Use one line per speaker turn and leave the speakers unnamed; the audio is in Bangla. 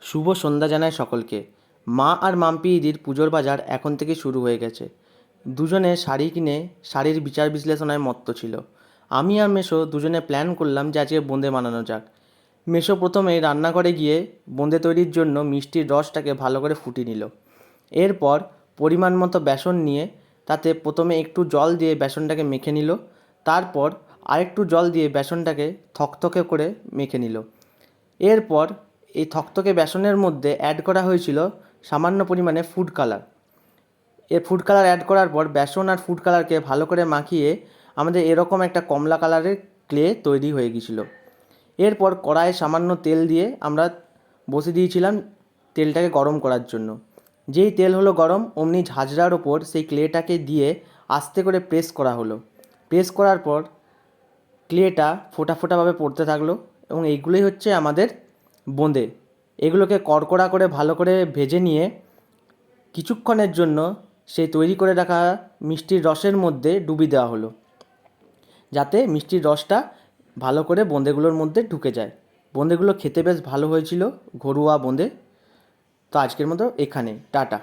শুভ সন্ধ্যা জানায় সকলকে। মা আর মাম্পি ইদির পুজোর বাজার এখন থেকে শুরু হয়ে গেছে। দুজনে শাড়ি কিনে শাড়ির বিচার বিশ্লেষণায় মত্ত ছিল। আমি আর মেসো দুজনে প্ল্যান করলাম যে আজকে বোঁদে বানানো যাক। মেসো প্রথমেই রান্নাঘরে গিয়ে বোঁদে তৈরির জন্য মিষ্টির রসটাকে ভালো করে ফুটিয়ে নিল। এরপর পরিমাণ মতো বেসন নিয়ে তাতে প্রথমে একটু জল দিয়ে বেসনটাকে মেখে নিল। তারপর আরেকটু জল দিয়ে বেসনটাকে থকথকে করে মেখে নিল। এরপর এই থকথকে বেসনের মধ্যে অ্যাড করা হয়েছিল সামান্য পরিমাণে food colour. Food colour add করার পর বেসন আর ফুড কালারকে ভালো করে মাখিয়ে আমাদের এরকম একটা কমলা কালারের ক্লে তৈরি হয়ে গিয়েছিল। এরপর কড়াইয়ে সামান্য তেল দিয়ে আমরা বসে দিয়েছিলাম তেলটাকে গরম করার জন্য। যেই তেল হলো গরম, অমনি ঝাঁঝরার ওপর সেই ক্লেটাকে দিয়ে আস্তে করে প্রেস করা হলো। প্রেস করার পর ক্লেটা ফোঁটা ফোঁটাভাবে পড়তে থাকলো এবং এইগুলোই হচ্ছে আমাদের বোঁদে। এগুলোকে কড়কড়া করে ভালো করে ভেজে নিয়ে কিছুক্ষণের জন্য সেই তৈরি করে রাখা মিষ্টির রসের মধ্যে ডুবিয়ে দেওয়া হলো, যাতে মিষ্টির রসটা ভালো করে বোঁদেগুলোর মধ্যে ঢুকে যায়। বোঁদেগুলো খেতে বেশ ভালো হয়েছিল, ঘরোয়া বোঁদে। তো আজকের মতো এখানে টাটা।